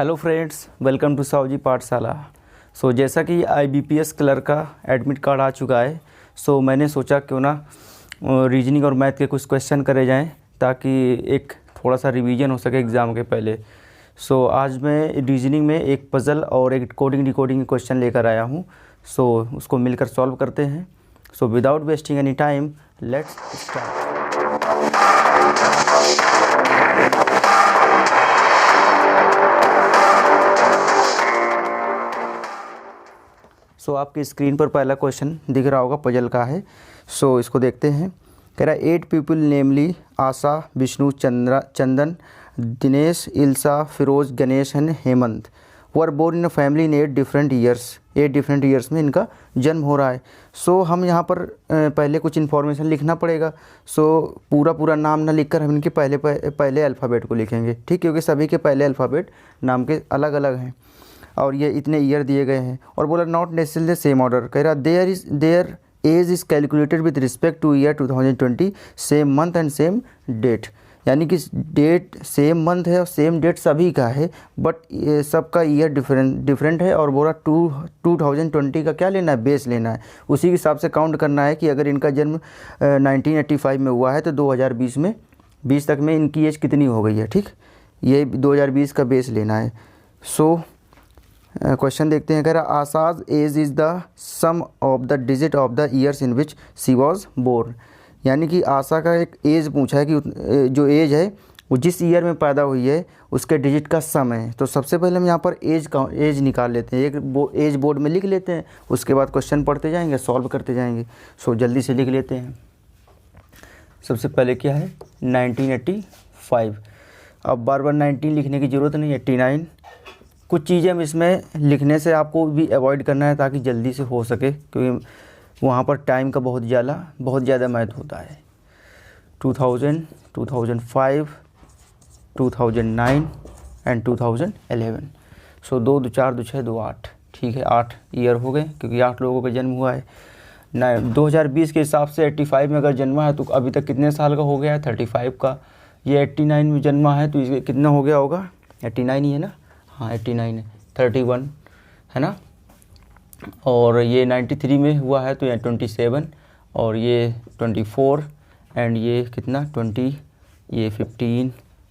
Hello friends, welcome to Sahu ji Pathshala. जैसा कि IBPS clerk का एडमिट कार्ड आ चुका है, मैंने सोचा क्यों ना रीजनिंग और मैथ के कुछ क्वेश्चन करे जाएं ताकि एक थोड़ा सा रिवीजन हो सके एग्ज़ाम के पहले। आज मैं रीजनिंग में एक पज़ल और एक कोडिंग डिकोडिंग क्वेश्चन लेकर आया हूं। उसको मिलकर सॉल्व करते हैं। Without wasting any time, let's start. आपकी स्क्रीन पर पहला क्वेश्चन दिख रहा होगा, पजल का है। इसको देखते हैं। कह रहा है 8 people namely Asha, Vishnu, Chandan, Dinesh, Ilsa, Firoz, Ganesh and Hemant were born in a family in 8 different years. 8 different years में इनका जन्म हो रहा है। हम यहाँ पर पहले कुछ इन्फॉर्मेशन लिखना पड़ेगा। पूरा नाम ना लिखकर हम इनके पहले अल्फ़ाबेट को लिखेंगे, ठीक, क्योंकि सभी के पहले अल्फ़ाबेट नाम के अलग अलग हैं और ये इतने ईयर दिए गए हैं। और बोला नॉट नेसेसरली सेम ऑर्डर। कह रहा their age is calculated with respect to year 2020, same month and same date. यानी कि डेट सेम मंथ है और सेम डेट सभी का है, बट सबका ईयर डिफरेंट है। और बोला 2020 का क्या लेना है, बेस लेना है। उसी के हिसाब से काउंट करना है कि अगर इनका जन्म 1985 में हुआ है तो 2020 में 20 तक में इनकी एज कितनी हो गई है, ठीक। ये 2020 का बेस लेना है। क्वेश्चन देखते हैं। कह रहा Asha's age is the sum of the digit of the years in which she was born. यानी कि आशा का एक एज पूछा है कि जो एज है वो जिस ईयर में पैदा हुई है उसके डिजिट का सम है। तो सबसे पहले हम यहाँ पर एज निकाल लेते हैं, एक एज बोर्ड में लिख लेते हैं। उसके बाद क्वेश्चन पढ़ते जाएंगे, सॉल्व करते जाएंगे। जल्दी से लिख लेते हैं। सबसे पहले क्या है, 1985। अब बार बार 19 लिखने की ज़रूरत नहीं, 89। कुछ चीज़ें हम इसमें लिखने से आपको भी अवॉइड करना है ताकि जल्दी से हो सके, क्योंकि वहाँ पर टाइम का बहुत ज़्यादा महत्व होता है। 2000, 2005, 2009 एंड 2011। 2 2 4 2 6 2 8, ठीक है, 8 ईयर हो गए क्योंकि 8 लोगों का जन्म हुआ है। 2020 के हिसाब से 85 में अगर जन्मा है तो अभी तक कितने साल का हो गया है, 35 का। ये 89 में जन्मा है तो इसके कितना हो गया होगा, 89 ही है ना, हाँ 89 है, 31 है ना। और ये 93 में हुआ है तो ये 27, और ये 24 एंड ये कितना 20, ये 15,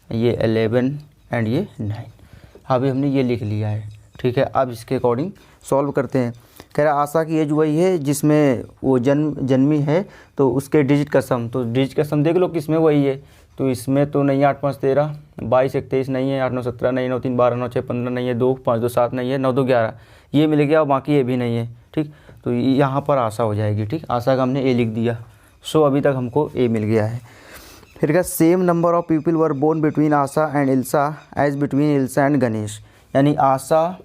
ये 11 एंड ये 9। अभी हमने ये लिख लिया है, ठीक है। अब इसके अकॉर्डिंग सॉल्व करते हैं। कह रहा आशा की एज वही है जिसमें वो जन्मी है, तो उसके डिजिट का सम, तो डिजिट का सम देख लो किसमें वही है। तो इसमें तो नहीं है, 8 5 13, 22 21 नहीं है, 8 9 17 नहीं है, 9 3 12 9 6 15 नहीं है, 2 5 2 7 नहीं है, 9 2 11 ये मिल गया और बाकी ये भी नहीं है, ठीक। तो यहाँ पर आशा हो जाएगी, ठीक। आशा का हमने ए लिख दिया। अभी तक हमको ए मिल गया है। फिर क्या, same number of people were born between Asha and Ilsa as between Ilsa and Ganesh. यानी आशा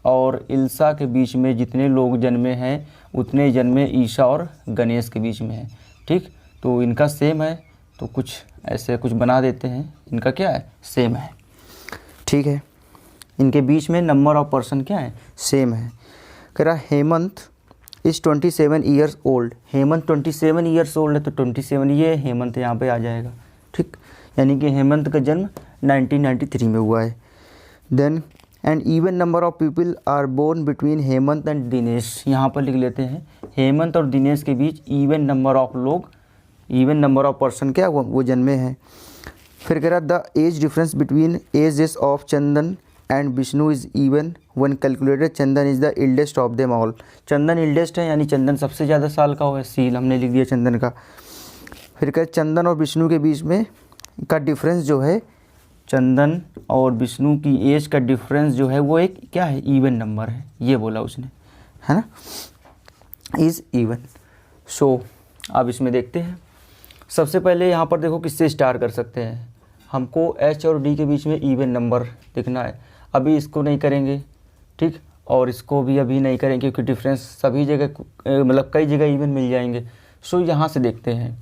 और इल्सा के बीच में जितने लोग जन्मे हैं उतने जन्मे ईशा और गणेश के बीच में है, ठीक। तो इनका सेम है, तो कुछ ऐसे कुछ बना देते हैं। इनका क्या है, सेम है, ठीक है। इनके बीच में नंबर ऑफ पर्सन क्या है, सेम है। कह रहा Hemant is 27 years old. Hemant 27 years old है तो 27 ये हेमंत यहाँ पे आ जाएगा, ठीक। यानी कि हेमंत का जन्म 1993 में हुआ है। Then and even number of people are born between Hemant and Dinesh. यहाँ पर लिख लेते हैं हेमंत और दिनेश के बीच इवन नंबर ऑफ लोग, इवन नंबर ऑफ पर्सन क्या वो जन्मे हैं। फिर कह रहा the age difference between ages of Chandan and Vishnu is even one calculated. Chandan is the eldest of them all. Chandan eldest है, यानी चंदन सबसे ज़्यादा साल का हुआ, सील हमने लिख दिया चंदन का। फिर कह चंदन और विष्णु के बीच में का डिफरेंस जो है, चंदन और विष्णु की एज का डिफरेंस जो है वो एक क्या है, इवन नंबर है, ये बोला उसने, है ना, इज़ इवन। अब इसमें देखते हैं। सबसे पहले यहाँ पर देखो किससे स्टार्ट कर सकते हैं। हमको एच और डी के बीच में इवन नंबर लिखना है। अभी इसको नहीं करेंगे, ठीक, और इसको भी अभी नहीं करेंगे क्योंकि डिफरेंस सभी जगह मतलब कई जगह इवन मिल जाएंगे। यहाँ से देखते हैं।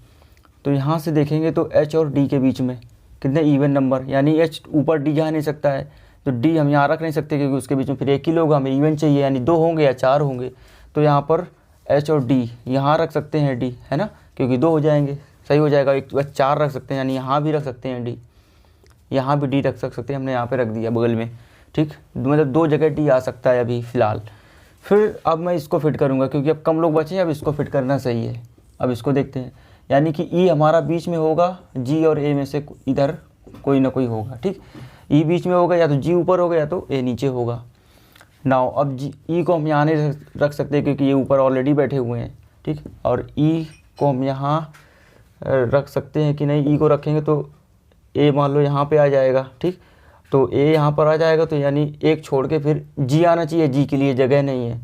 तो यहाँ से देखेंगे तो एच और डी के बीच में कितने इवन नंबर, यानी एच ऊपर डी जा नहीं सकता है तो डी हम यहाँ रख नहीं सकते क्योंकि उसके बीच में फिर एक ही लोग, हमें इवन चाहिए, यानी 2 होंगे या 4 होंगे। तो यहाँ पर एच और डी यहाँ रख सकते हैं डी, है ना, क्योंकि 2 हो जाएंगे, सही हो जाएगा। एक 4 रख सकते हैं, यानी यहाँ भी रख सकते हैं डी, यहाँ भी डी रख सकते हैं, हमने यहाँ पे रख दिया बगल में, ठीक, मतलब 2 जगह डी आ सकता है अभी फ़िलहाल। फिर अब मैं इसको फिट करूँगा क्योंकि अब कम लोग बचे हैं, अब इसको फिट करना सही है। अब इसको देखते हैं, यानी कि ई हमारा बीच में होगा, जी और ए में से इधर कोई ना कोई होगा। ठीक, ई बीच में होगा, या तो जी ऊपर होगा या तो ए नीचे होगा। नाउ अब जी ई को हम यहाँ नहीं रख सकते क्योंकि ये ऊपर ऑलरेडी बैठे हुए हैं। ठीक, और ई को हम यहाँ रख सकते हैं कि नहीं, ई को रखेंगे तो ए मान लो यहाँ पे आ जाएगा। ठीक, तो ए यहाँ पर आ जाएगा, तो यानी एक छोड़ के फिर जी आना चाहिए, जी के लिए जगह नहीं है।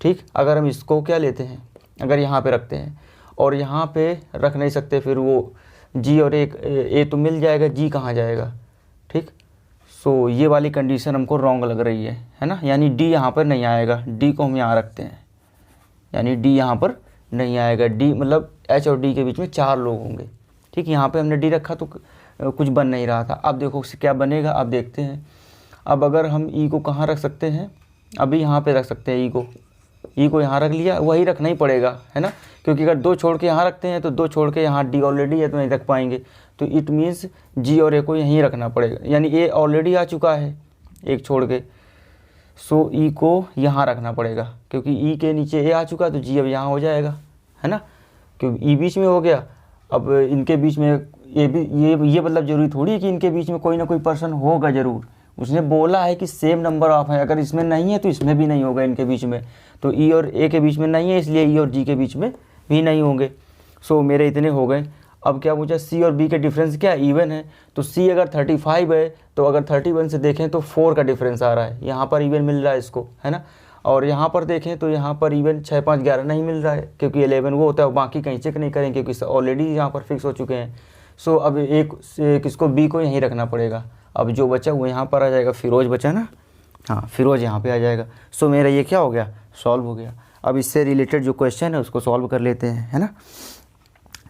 ठीक, अगर हम इसको क्या लेते हैं, अगर यहाँ पे रखते हैं और यहाँ पे रख नहीं सकते, फिर वो जी और एक ए तो मिल जाएगा, जी कहाँ जाएगा। ठीक, सो ये वाली कंडीशन हमको रॉन्ग लग रही है ना, यानी डी यहाँ पर नहीं आएगा। डी को हम यहाँ रखते हैं, यानी डी यहाँ पर नहीं आएगा। डी मतलब एच और डी के बीच में 4 लोग होंगे। ठीक, यहाँ पे हमने डी रखा तो कुछ बन नहीं रहा था। अब देखो उससे क्या बनेगा, अब देखते हैं। अब अगर हम ई को कहाँ रख सकते हैं, अभी यहाँ पे रख सकते हैं ई को यहाँ रख लिया, वही रखना ही पड़ेगा, है ना, क्योंकि अगर 2 छोड़ के यहाँ रखते हैं तो 2 छोड़ के यहाँ डी ऑलरेडी है तो नहीं रख पाएंगे। तो इट मीन्स जी और ए को यहीं रखना पड़ेगा, यानी ए ऑलरेडी आ चुका है एक छोड़ के, सो ई को यहाँ रखना पड़ेगा क्योंकि ई के नीचे ए आ चुका तो जी अब यहाँ हो जाएगा, है ना, क्योंकि ई बीच में हो गया। अब इनके बीच में ये मतलब जरूरी थोड़ी है कि इनके बीच में कोई ना कोई पर्सन होगा ज़रूर। उसने बोला है कि सेम नंबर ऑफ है, अगर इसमें नहीं है तो इसमें भी नहीं होगा इनके बीच में। तो ई और ए के बीच में नहीं है, इसलिए ई और जी के बीच में भी नहीं होंगे। सो मेरे इतने हो गए। अब क्या पूछा, सी और बी के डिफरेंस क्या इवन है, तो सी अगर 35 है तो अगर 31 से देखें तो 4 का डिफरेंस आ रहा है, यहाँ पर इवन मिल रहा है इसको, है ना। और यहाँ पर देखें तो यहाँ पर इवन 6, 5, 11 नहीं मिल रहा है क्योंकि 11 वो होता है, बाकी कहीं चेक नहीं करें क्योंकि ऑलरेडी यहाँ पर फिक्स हो चुके हैं। सो अब एक किसको, बी को यहीं रखना पड़ेगा। अब जो बचा वो यहाँ पर आ जाएगा, फिरोज बचा ना, हाँ फिरोज यहाँ पे आ जाएगा। सो मेरा ये क्या हो गया, सॉल्व हो गया। अब इससे रिलेटेड जो क्वेश्चन है उसको सॉल्व कर लेते हैं, है ना।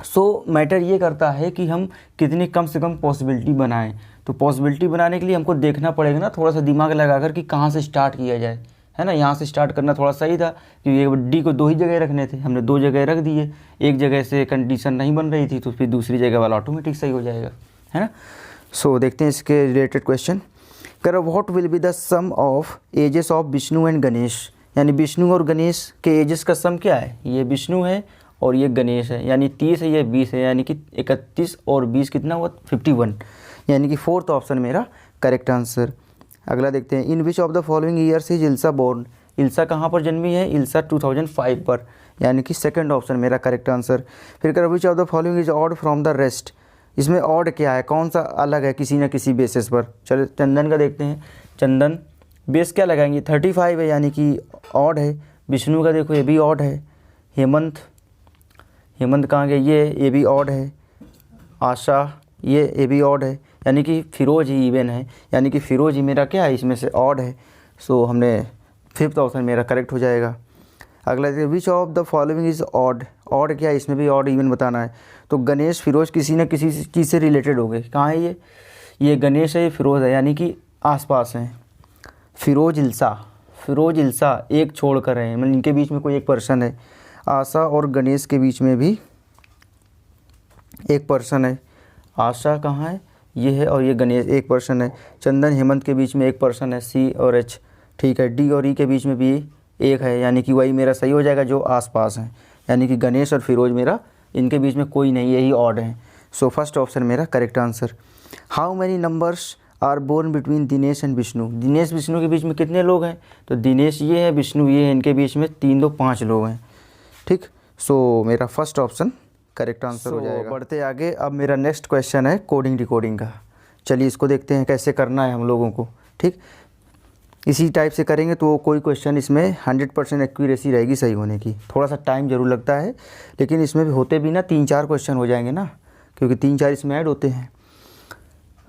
सो मैटर ये करता है कि हम कितनी कम से कम पॉसिबिलिटी बनाएं। तो पॉसिबिलिटी बनाने के लिए हमको देखना पड़ेगा ना थोड़ा सा दिमाग लगाकर कि कहाँ से स्टार्ट किया जाए, है ना। यहाँ से स्टार्ट करना थोड़ा सही था क्योंकि डी को 2 ही जगह रखने थे, हमने 2 जगह रख दिए। एक जगह से कंडीशन नहीं बन रही थी तो फिर दूसरी जगह वाला ऑटोमेटिक सही हो जाएगा, है ना। सो देखते हैं इसके रिलेटेड क्वेश्चन। करो what will be the sum of ages of Vishnu and Ganesh, यानी विष्णु और गणेश के एजेस का सम क्या है। ये विष्णु है और ये गणेश है, यानी 30 है, ये 20 है, यानी कि 31 और 20 कितना हुआ, 51, यानी कि 4th ऑप्शन मेरा करेक्ट आंसर। अगला देखते हैं, in which of the following years is Ilsa born, Ilsa कहाँ पर जन्मी है, इल्सा 2005 पर, यानी कि 2nd ऑप्शन मेरा करेक्ट आंसर। फिर कर विच of the following is odd from the rest, इसमें ऑड क्या है, कौन सा अलग है किसी न किसी बेसिस पर। चलो चंदन का देखते हैं, चंदन बेस क्या लगाएंगे, 35 है यानी कि ऑड है। विष्णु का देखो ये भी ऑड है। हेमंत कहाँ गया, ये भी ऑड है। आशा ये भी ऑड है, यानी कि फिरोज ही इवन है, यानी कि फिरोज ही मेरा क्या है इसमें से ऑड है। सो हमने 5th ऑप्शन मेरा करेक्ट हो जाएगा। अगला देखिए, विच of the following is odd, odd क्या है, इसमें भी ऑड इवन बताना है। तो गणेश फिरोज किसी न किसी चीज़ से रिलेटेड हो गए। कहाँ है ये गणेश है, ये फिरोज है, यानी कि आसपास हैं। फिरोज इल्सा एक छोड़ कर है, मतलब इनके बीच में कोई एक पर्सन है। आशा और गणेश के बीच में भी एक पर्सन है। आशा कहाँ है, ये है, और ये गणेश एक पर्सन है। चंदन हेमंत के बीच में एक पर्सन है, सी और एच, ठीक है। डी और ई के बीच में भी एक है, यानी कि वही मेरा सही हो जाएगा जो आसपास है, यानी कि गणेश और फिरोज मेरा इनके बीच में कोई नहीं, यही ऑड है। सो 1st ऑप्शन मेरा correct answer. How many numbers are born between Dinesh and Vishnu, Dinesh Vishnu के बीच में कितने लोग हैं, तो दिनेश ये है, विष्णु ये है, इनके बीच में 3, 2, 5 लोग हैं, ठीक। सो मेरा 1st ऑप्शन करेक्ट आंसर हो जाएगा। बढ़ते आगे, अब मेरा नेक्स्ट क्वेश्चन है कोडिंग डिकोडिंग का। चलिए इसको देखते हैं कैसे करना है हम लोगों को, ठीक। इसी टाइप से करेंगे तो कोई क्वेश्चन इसमें 100% एक्यूरेसी रहेगी सही होने की। थोड़ा सा टाइम ज़रूर लगता है, लेकिन इसमें भी होते भी ना 3-4 क्वेश्चन हो जाएंगे ना, क्योंकि 3-4 इसमें ऐड होते हैं।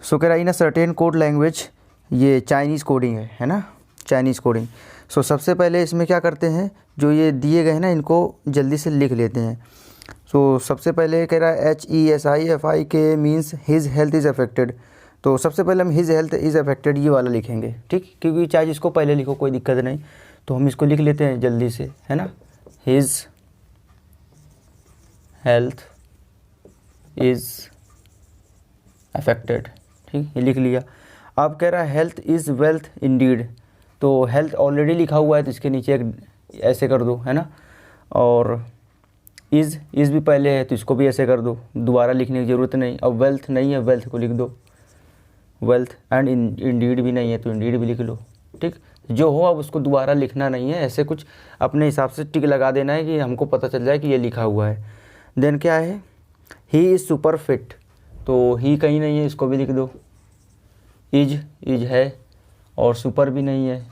सो कह रहा है ना सर्टेन कोड लैंग्वेज, ये चाइनीज़ कोडिंग है ना, चाइनीज़ कोडिंग। सो सबसे पहले इसमें क्या करते हैं, जो ये दिए गए हैं ना इनको जल्दी से लिख लेते हैं। सो सबसे पहले कह रहा है HESIFIK means his health is affected. तो सबसे पहले हम हिज हेल्थ इज़ अफेक्टेड ये वाला लिखेंगे, ठीक, क्योंकि चाहे जिसको पहले लिखो कोई दिक्कत नहीं। तो हम इसको लिख लेते हैं जल्दी से, है ना, हिज हेल्थ इज़ अफेक्टेड, ठीक, ये लिख लिया। अब कह रहा है हेल्थ इज़ वेल्थ इंडीड, तो हेल्थ ऑलरेडी लिखा हुआ है तो इसके नीचे एक ऐसे कर दो, है ना। और इज़ भी पहले है तो इसको भी ऐसे कर दो, दोबारा लिखने की ज़रूरत नहीं। अब वेल्थ नहीं है, वेल्थ को लिख दो वेल्थ, एंड इंडीड भी नहीं है तो इंडीड भी लिख लो, ठीक। जो हो अब उसको दोबारा लिखना नहीं है, ऐसे कुछ अपने हिसाब से टिक लगा देना है कि हमको पता चल जाए कि ये लिखा हुआ है। देन क्या है, ही इज़ सुपर फिट, तो ही कहीं नहीं है, इसको भी लिख दो। इज है और सुपर भी नहीं है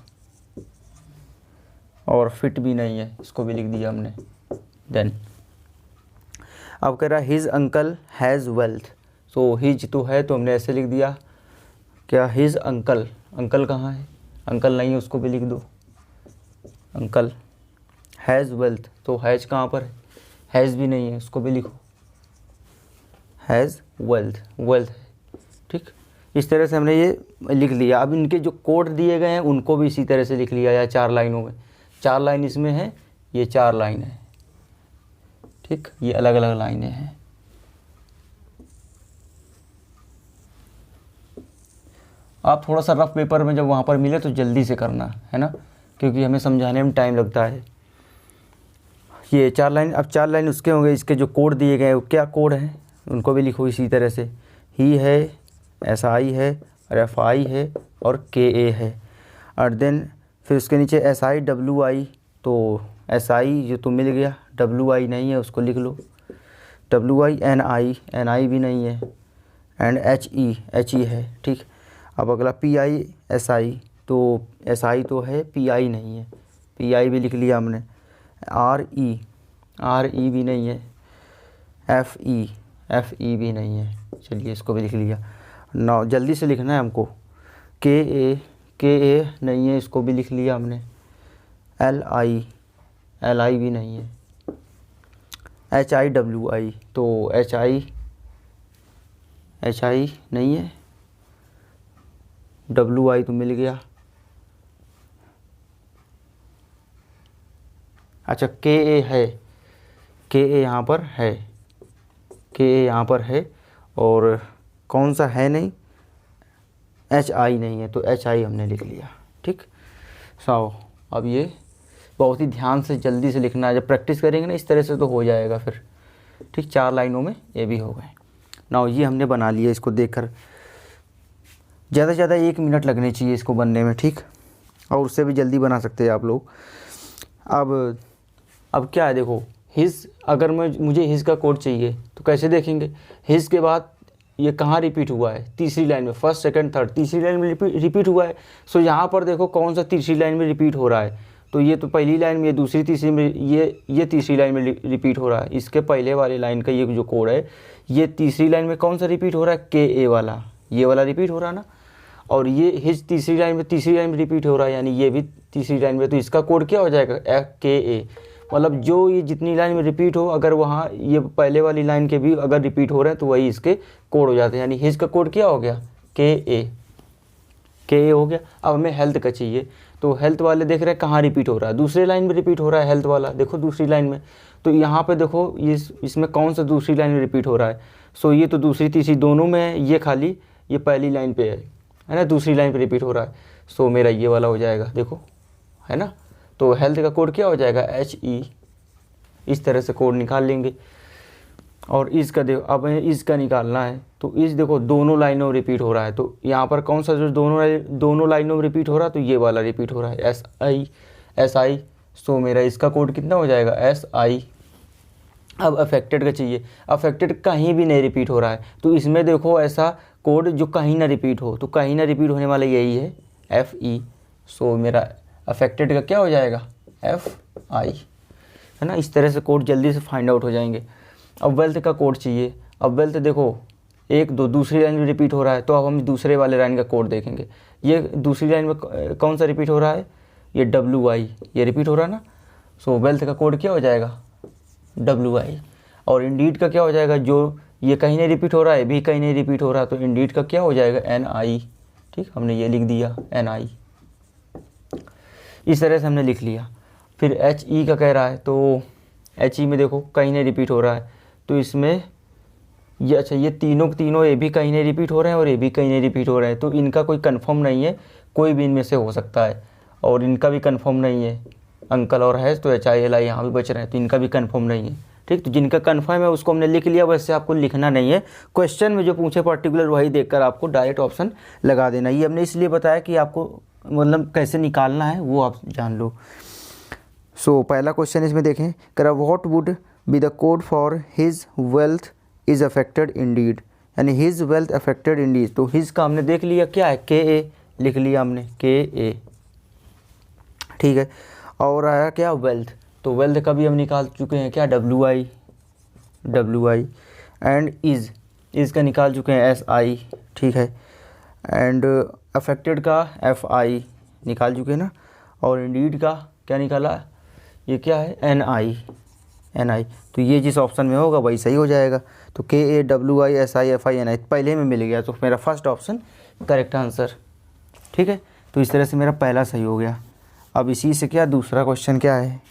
और फिट भी नहीं है, इसको भी लिख दिया हमने। देन अब कह रहा है हिज अंकल हैज़ वेल्थ, तो हिज तो है तो हमने ऐसे लिख दिया क्या, हिज अंकल, अंकल कहाँ है, अंकल नहीं है, उसको भी लिख दो अंकल। हैज़ वेल्थ, तो हैज़ कहाँ पर है, हैज़ भी नहीं है, उसको भी लिखो हैज़ वेल्थ, वेल्थ है, ठीक। इस तरह से हमने ये लिख लिया। अब इनके जो कोड दिए गए हैं उनको भी इसी तरह से लिख लिया, या 4 लाइनों में, 4 लाइन इसमें है, ये 4 लाइन है, ठीक, ये अलग अलग लाइनें हैं। आप थोड़ा सा रफ पेपर में जब वहाँ पर मिले तो जल्दी से करना, है ना, क्योंकि हमें समझाने में टाइम लगता है। ये 4 लाइन, अब 4 लाइन उसके होंगे, इसके जो कोड दिए गए क्या कोड हैं उनको भी लिखो इसी तरह से। ही है, एस आई है, और एफ आई है, और के ए है, और देन फिर उसके नीचे एस आई डब्ल्यू आई, तो एस आई जो तो मिल गया, डब्ल्यू आई नहीं है उसको लिख लो, डब्ल्यू आई, एन आई भी नहीं है, एंड एच ई है, ठीक। अब अगला पी आई एस आई, तो एस आई तो है, पी आई नहीं है, पी आई भी लिख लिया हमने। आर ई भी नहीं है, एफ ई भी नहीं है, चलिए इसको भी लिख लिया। नौ जल्दी से लिखना है हमको। के ए नहीं है, इसको भी लिख लिया हमने। एल आई भी नहीं है। एच आई डब्ल्यू आई, तो एच आई नहीं है, डब्ल्यू आई तो मिल गया। अच्छा के ए है, के ए यहाँ पर है, के ए यहाँ पर है, और कौन सा है नहीं, एच आई नहीं है, तो एच आई हमने लिख लिया, ठीक। अब ये बहुत ही ध्यान से जल्दी से लिखना है, जब प्रैक्टिस करेंगे ना इस तरह से तो हो जाएगा फिर, ठीक। 4 लाइनों में ये भी हो गए। नाउ ये हमने बना लिया, इसको देखकर ज़्यादा से ज़्यादा 1 मिनट लगने चाहिए इसको बनने में, ठीक, और उससे भी जल्दी बना सकते हैं आप लोग। अब क्या है देखो, हिज, अगर मुझे हिज का कोड चाहिए तो कैसे देखेंगे, हिज के बाद ये कहाँ रिपीट हुआ है, तीसरी लाइन में, फर्स्ट सेकंड थर्ड तीसरी लाइन में रिपीट हुआ है। सो यहाँ पर देखो कौन सा तीसरी लाइन में रिपीट हो रहा है, तो ये तो पहली लाइन में, ये दूसरी तीसरी में, ये तीसरी लाइन में रिपीट हो रहा है। इसके पहले वाली लाइन का ये जो कोड है, ये तीसरी लाइन में कौन सा रिपीट हो रहा है, के ए वाला, ये वाला रिपीट हो रहा है ना, और ये हिज तीसरी लाइन में रिपीट हो रहा है, यानी ये भी तीसरी लाइन में, तो इसका कोड क्या हो जाएगा, के ए। मतलब जो ये जितनी लाइन में रिपीट हो, अगर वहाँ ये पहले वाली लाइन के भी अगर रिपीट हो रहे हैं तो वही इसके कोड हो जाते हैं, यानी हिज का कोड क्या हो गया, के ए हो गया। अब हमें हेल्थ का चाहिए, तो हेल्थ वाले देख रहे हैं कहाँ रिपीट हो रहा है, दूसरे लाइन में रिपीट हो रहा है हेल्थ वाला, देखो दूसरी लाइन में, तो यहाँ पे देखो इसमें कौन सा दूसरी लाइन में रिपीट हो रहा है। सो ये तो दूसरी तीसरी दोनों में है, ये खाली ये पहली लाइन पे है ना, दूसरी लाइन पे रिपीट हो रहा है। सो मेरा ये वाला हो जाएगा, देखो है ना, तो हेल्थ का कोड क्या हो जाएगा, एच ई। इस तरह से कोड निकाल लेंगे। और इस का देखो, अब इसका निकालना है, तो इस देखो दोनों लाइनों में रिपीट हो रहा है, तो यहाँ पर कौन सा जो दोनों लाइनों में रिपीट हो रहा है, तो ये वाला रिपीट हो रहा है, एस आई। सो मेरा इसका कोड कितना हो जाएगा, एस आई। अब अफेक्टेड का चाहिए, अफेक्टेड कहीं भी नहीं रिपीट हो रहा है, तो इसमें देखो ऐसा कोड जो कहीं ना रिपीट हो, तो कहीं ना रिपीट होने वाला यही है, एफ ई। सो मेरा अफेक्टेड का क्या हो जाएगा, एफ आई, है ना। इस तरह से कोड जल्दी से फाइंड आउट हो जाएंगे। अब वेल्थ का कोड चाहिए, अब वेल्थ देखो 1 2 दूसरी लाइन में रिपीट हो रहा है, तो अब हम दूसरे वाले लाइन का कोड देखेंगे। ये दूसरी लाइन में कौन सा रिपीट हो रहा है, ये डब्ल्यू आई, ये रिपीट हो रहा है ना। सो वेल्थ का कोड क्या हो जाएगा, डब्ल्यू आई। और इंडीड का क्या हो जाएगा, जो ये कहीं नहीं रिपीट हो रहा है, भी कहीं नहीं रिपीट हो रहा, तो इंडीड का क्या हो जाएगा, एन आई, ठीक, हमने ये लिख दिया एन आई। इस तरह से हमने लिख लिया। फिर एच ई का कह रहा है, तो एच ई में देखो कहीं नहीं रिपीट हो रहा है, तो इसमें ये अच्छा, ये तीनों के तीनों ए भी कहीं नहीं रिपीट हो रहे हैं और ए भी कहीं नहीं रिपीट हो रहे हैं, तो इनका कोई कंफर्म नहीं है, कोई भी इनमें से हो सकता है। और इनका भी कंफर्म नहीं है, अंकल और हैज़, तो एच आई एल आई यहाँ भी बच रहे हैं, तो इनका भी कंफर्म नहीं है। ठीक, तो जिनका कंफर्म है उसको हमने लिख लिया, वैसे आपको लिखना नहीं है, क्वेश्चन में जो पूछे पर्टिकुलर वही देखकर आपको डायरेक्ट ऑप्शन लगा देना। ये हमने इसलिए बताया कि आपको मतलब कैसे निकालना है वो आप जान लो। सो पहला क्वेश्चन इसमें देखें, करा what would be the code for his wealth is affected Indeed, यानी हिज वेल्थ अफेक्टेड इंडीड। तो हिज का हमने देख लिया क्या है, के ए लिख लिया हमने, के ए, ठीक है। और आया क्या, वेल्थ, तो वेल्थ का भी हम निकाल चुके हैं क्या, डब्ल्यू आई, एंड इज़ का निकाल चुके हैं, एस आई, ठीक है। एंड अफेक्टेड का एफ आई निकाल चुके हैं ना, और इंडीड का क्या निकाला, ये क्या है, एन आई, तो ये जिस ऑप्शन में होगा वही सही हो जाएगा। तो K A W I S I F I N I पहले में मिल गया, तो मेरा फर्स्ट ऑप्शन करेक्ट आंसर, ठीक है। तो इस तरह से मेरा पहला सही हो गया। अब इसी से क्या, दूसरा क्वेश्चन क्या है,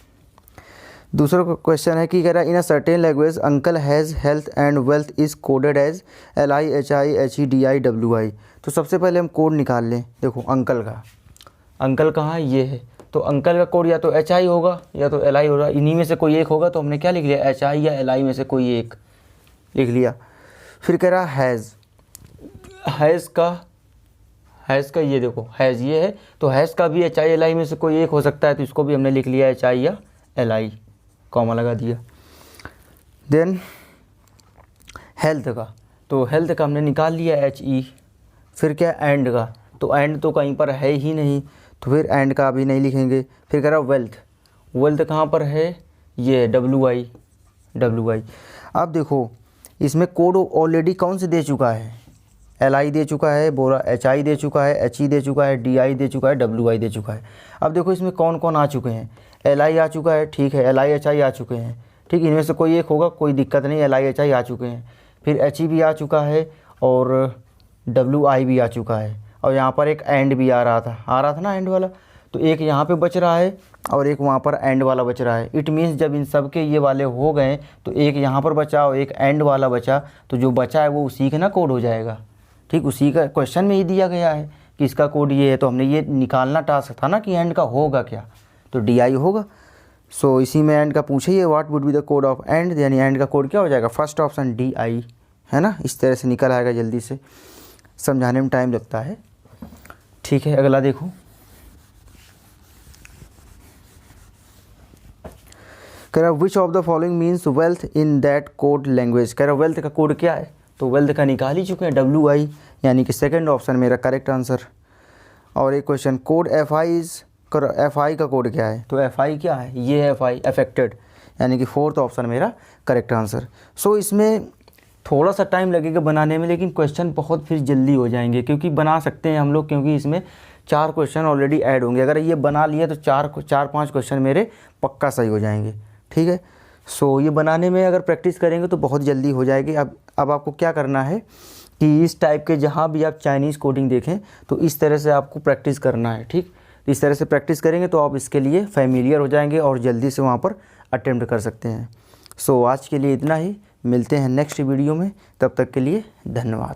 दूसरा क्वेश्चन है कि कह रहा है in a certain language uncle has health and wealth is coded as L I H I H E D I W I. तो सबसे पहले हम कोड निकाल लें। देखो अंकल का, अंकल कहाँ है, ये है, तो अंकल का कोड या तो एच आई होगा या तो एल आई होगा, इन्हीं में से कोई एक होगा। तो हमने क्या लिख लिया, एच आई या एल आई में से कोई एक लिख लिया। फिर कह रहा हैज़ का ये देखो, हैज़ ये है, तो हैज़ का भी एच आई एल आई में से कोई एक हो सकता है, तो इसको भी हमने लिख लिया एच आई या एल आई, कॉमा लगा दिया। देन हेल्थ का, तो हेल्थ का हमने निकाल लिया एच ई। फिर क्या, एंड का, तो एंड तो कहीं पर है ही नहीं, तो फिर एंड का भी नहीं लिखेंगे। फिर कह रहा वेल्थ कहाँ पर है, ये डब्ल्यू आई। अब देखो इसमें कोड ऑलरेडी कौन से दे चुका है, एल आई दे चुका है, बोला एच आई दे चुका है, एच ई दे चुका है, डी आई दे चुका है, डब्ल्यू आई दे चुका है। अब देखो इसमें कौन कौन आ चुके हैं, एल आई आ चुका है, ठीक है, एल आई एच आई आ चुके हैं, ठीक, इनमें से कोई एक होगा, कोई दिक्कत नहीं, एल आई एच आई आ चुके हैं। फिर एच ई भी आ चुका है और डब्ल्यू आई भी आ चुका है, और यहाँ पर एक एंड भी आ रहा था ना एंड वाला, तो एक यहाँ पे बच रहा है और एक वहाँ पर एंड वाला बच रहा है। इट मीन्स जब इन सब के ये वाले हो गए तो एक यहाँ पर बचा और एक एंड वाला बचा, तो जो बचा है वो उसी का ना कोड हो जाएगा, ठीक, उसी का क्वेश्चन में ही दिया गया है कि इसका कोड ये है, तो हमने ये निकालना टास्क था ना कि एंड का होगा क्या, तो डी आई होगा। सो इसी में एंड का पूछे ये, what would be the code of and, यानी एंड का कोड क्या हो जाएगा, फर्स्ट ऑप्शन डी आई, है ना। इस तरह से निकल आएगा, जल्दी से समझाने में टाइम लगता है, ठीक है। अगला देखो, कह रहा विच of the following means wealth in that code language. कह रहा वेल्थ का कोड क्या है, तो वेल्थ का निकाल ही चुके हैं, डब्ल्यू आई, यानी कि सेकंड ऑप्शन मेरा करेक्ट आंसर। और एक question, code F I is, F I का कोड क्या है, तो एफ आई क्या है, ये है एफ आई, अफेक्टेड, यानी कि फोर्थ ऑप्शन मेरा करेक्ट आंसर। सो इसमें थोड़ा सा टाइम लगेगा बनाने में, लेकिन क्वेश्चन बहुत फिर जल्दी हो जाएंगे, क्योंकि बना सकते हैं हम लोग, क्योंकि इसमें 4 क्वेश्चन ऑलरेडी ऐड होंगे। अगर ये बना लिए तो 4-5 क्वेश्चन मेरे पक्का सही हो जाएंगे, ठीक है। सो ये बनाने में अगर प्रैक्टिस करेंगे तो बहुत जल्दी हो जाएगी। अब आपको क्या करना है कि इस टाइप के जहाँ भी आप चाइनीज़ कोडिंग देखें तो इस तरह से आपको प्रैक्टिस करना है, ठीक। इस तरह से प्रैक्टिस करेंगे तो आप इसके लिए फैमिलियर हो जाएंगे और जल्दी से वहाँ पर अटेम्प्ट कर सकते हैं। सो आज के लिए इतना ही, मिलते हैं नेक्स्ट वीडियो में, तब तक के लिए धन्यवाद।